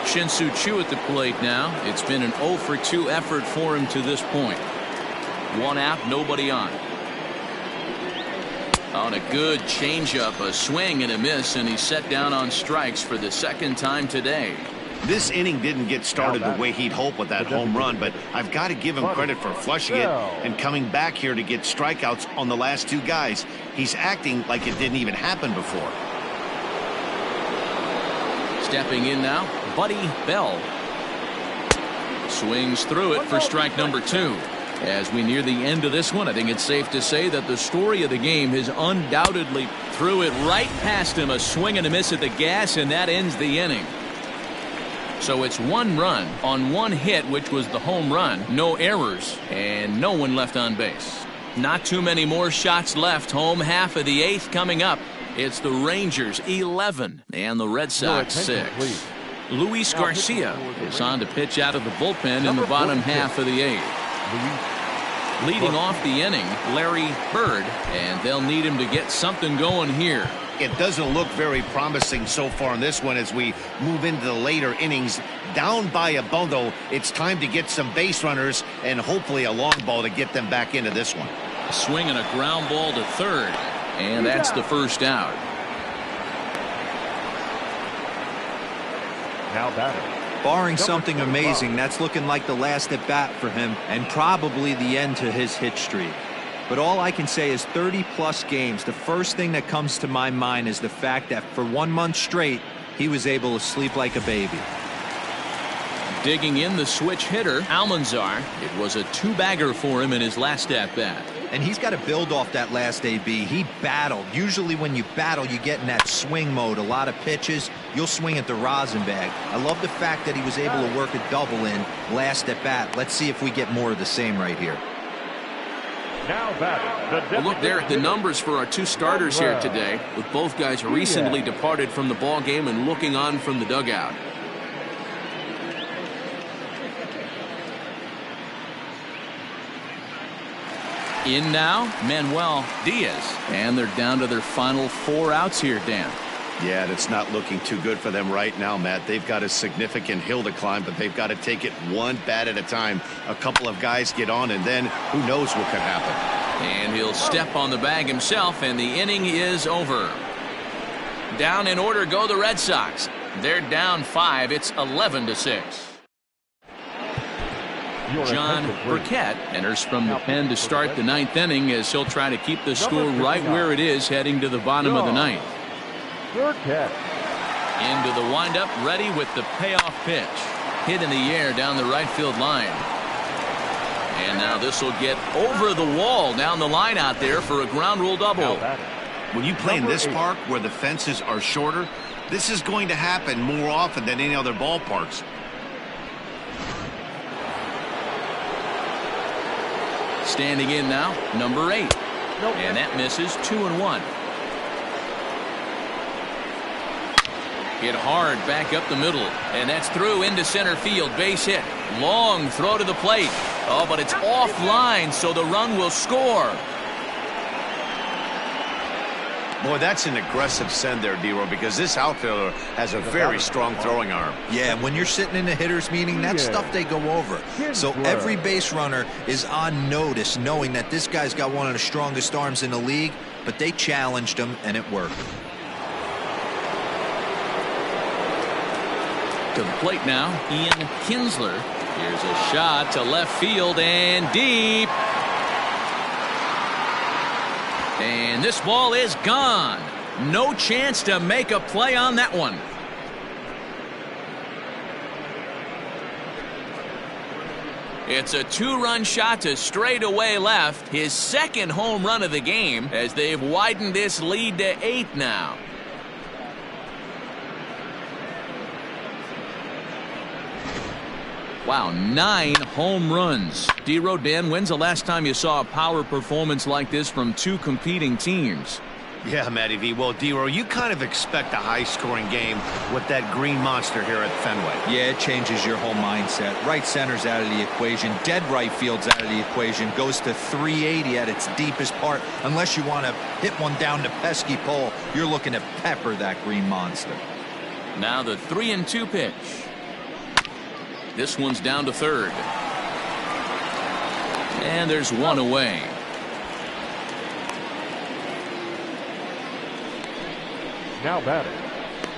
Shin-Soo Choo at the plate now. It's been an 0-for-2 effort for him to this point. 1 out, nobody on. On a good changeup, a swing and a miss, and he's set down on strikes for the 2nd time today. This inning didn't get started the way he'd hoped with that home run, but I've got to give him credit for flushing it and coming back here to get strikeouts on the last 2 guys. He's acting like it didn't even happen before. Stepping in now, Buddy Bell. Swings through it for strike number 2. As we near the end of this one, I think it's safe to say that the story of the game has undoubtedly threw it right past him. A swing and a miss at the gas, and that ends the inning. So it's 1 run on 1 hit, which was the home run, no errors, and no one left on base. Not too many more shots left. Home half of the 8th coming up. It's the Rangers 11 and the Red Sox 6. Luis Garcia is on to pitch out of the bullpen in the bottom half of the 8th. Leading off the inning, Larry Bird, and they'll need him to get something going here. It doesn't look very promising so far in this one as we move into the later innings. Down by a bundle, it's time to get some base runners and hopefully a long ball to get them back into this one. A swing and a ground ball to third, and that's the first out. Now batting. Barring something amazing, that's looking like the last at bat for him and probably the end to his hit streak. But all I can say is 30-plus games, the first thing that comes to my mind is the fact that for 1 month straight, he was able to sleep like a baby. Digging in the switch hitter, Almanzar. It was a two-bagger for him in his last at-bat. And he's got to build off that last AB. He battled. Usually when you battle, you get in that swing mode. A lot of pitches, you'll swing at the rosin bag. I love the fact that he was able to work a double in last at bat. Let's see if we get more of the same right here. Now batting, Well, look there at the numbers for our two starters here today, with both guys recently departed from the ball game and looking on from the dugout. In now, Manuel Diaz. And they're down to their final 4 outs here, Dan. Yeah, that's not looking too good for them right now, Matt. They've got a significant hill to climb, but they've got to take it one bat at a time. A couple of guys get on, and then who knows what could happen. And he'll step on the bag himself, and the inning is over. Down in order go the Red Sox. They're down 5. It's 11-6. John Burkett enters from the pen to start the 9th inning as he'll try to keep the score right where it is heading to the bottom of the 9th. Burkett. Into the windup, ready with the payoff pitch. Hit in the air down the right field line. And now this will get over the wall down the line out there for a ground rule double. When you play in this park where the fences are shorter, this is going to happen more often than any other ballparks. Standing in now, number 8. And that misses. 2-1. Hit hard back up the middle. And that's through into center field. Base hit. Long throw to the plate. Oh, but it's offline, so the run will score. Boy, that's an aggressive send there, D-Row, because this outfielder has a very strong throwing arm. Yeah, when you're sitting in a hitter's meeting, that's stuff they go over. So every base runner is on notice, knowing that this guy's got one of the strongest arms in the league, but they challenged him, and it worked. To the plate now, Ian Kinsler. Here's a shot to left field and deep. And this ball is gone. No chance to make a play on that one. It's a 2-run shot to straightaway left. His second home run of the game as they've widened this lead to 8 now. Wow, 9 home runs. D-Row, Dan, when's the last time you saw a power performance like this from 2 competing teams? Yeah, Matty V. Well, D-Row, you kind of expect a high-scoring game with that green monster here at Fenway. Yeah, it changes your whole mindset. Right center's out of the equation. Dead right field's out of the equation. Goes to 380 at its deepest part. Unless you want to hit one down the pesky pole, you're looking to pepper that green monster. Now the 3-2 pitch. This one's down to third. And there's one away. Now batting,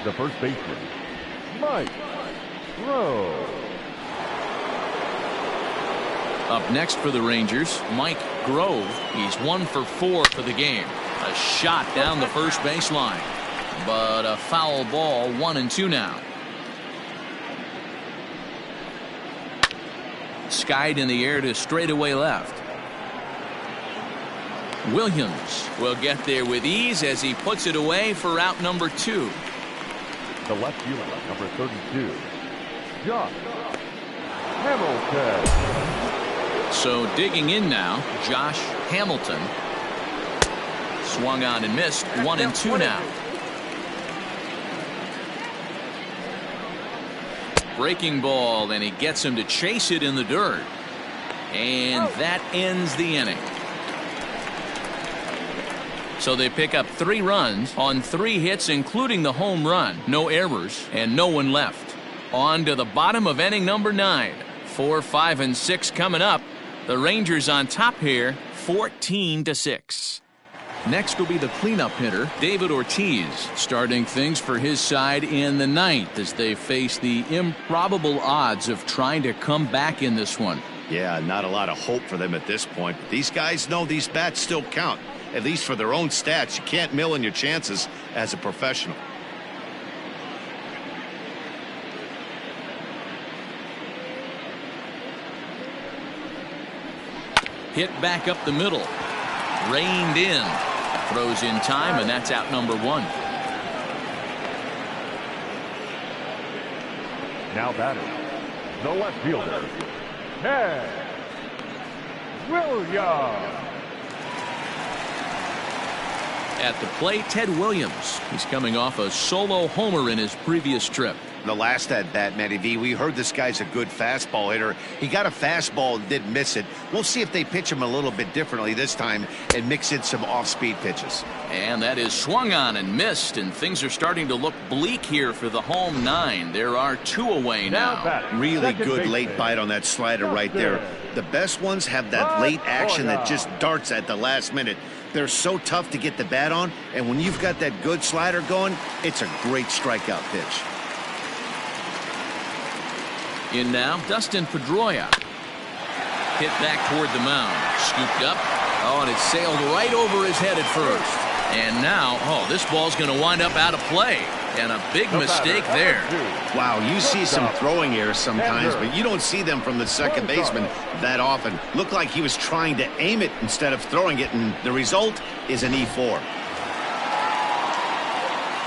the first baseman, Mike Grove. Up next for the Rangers, Mike Grove. He's 1 for 4 for the game. A shot down the first baseline. But a foul ball, 1-2 now. Skied in the air to straightaway left. Williams will get there with ease as he puts it away for out number 2. The left fielder, number 32, Josh Hamilton. So digging in now, Josh Hamilton. Swung on and missed. 1-2 now. Breaking ball, and he gets him to chase it in the dirt. And that ends the inning. So they pick up 3 runs on 3 hits, including the home run. No errors, and no one left. On to the bottom of inning number 9. 4, 5, and 6 coming up. The Rangers on top here, 14-6. Next will be the cleanup hitter, David Ortiz, starting things for his side in the 9th as they face the improbable odds of trying to come back in this one. Yeah, not a lot of hope for them at this point. But these guys know these bats still count, at least for their own stats. You can't mill in your chances as a professional. Hit back up the middle. Reined in. Throws in time, and that's out number 1. Now batting, the left fielder, Ted Williams. At the plate, Ted Williams. He's coming off a solo homer in his previous trip. The last at bat, Matty V, we heard this guy's a good fastball hitter. He got a fastball and did miss it. We'll see if they pitch him a little bit differently this time and mix in some off-speed pitches. And that is swung on and missed, and things are starting to look bleak here for the home 9. There are 2 away now. Really good late bite on that slider right there. The best ones have that late action that just darts at the last minute. They're so tough to get the bat on, and when you've got that good slider going, it's a great strikeout pitch. In now, Dustin Pedroia. Hit back toward the mound. Scooped up. Oh, and it sailed right over his head at first. And now, this ball's going to wind up out of play. And a big mistake there. Wow, you see some throwing errors sometimes, but you don't see them from the second baseman that often. Looked like he was trying to aim it instead of throwing it, and the result is an E4.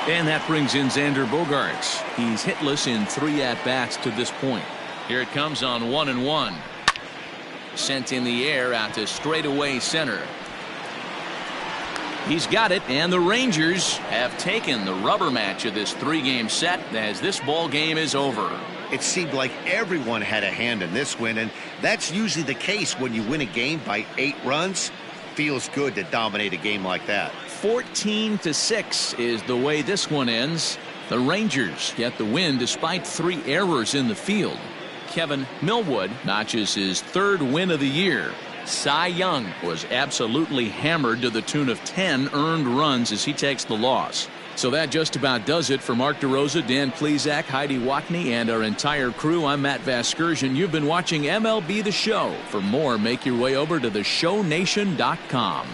And that brings in Xander Bogaerts. He's hitless in 3 at-bats to this point. Here it comes on 1-1. Sent in the air out to straightaway center. He's got it, and the Rangers have taken the rubber match of this 3-game set as this ball game is over. It seemed like everyone had a hand in this win, and that's usually the case when you win a game by 8 runs. Feels good to dominate a game like that. 14-6 is the way this one ends. The Rangers get the win despite 3 errors in the field. Kevin Millwood notches his 3rd win of the year. Cy Young was absolutely hammered to the tune of 10 earned runs as he takes the loss. So that just about does it for Mark DeRosa, Dan Plesac, Heidi Watney, and our entire crew. I'm Matt Vasgersian. You've been watching MLB The Show. For more, make your way over to theshownation.com.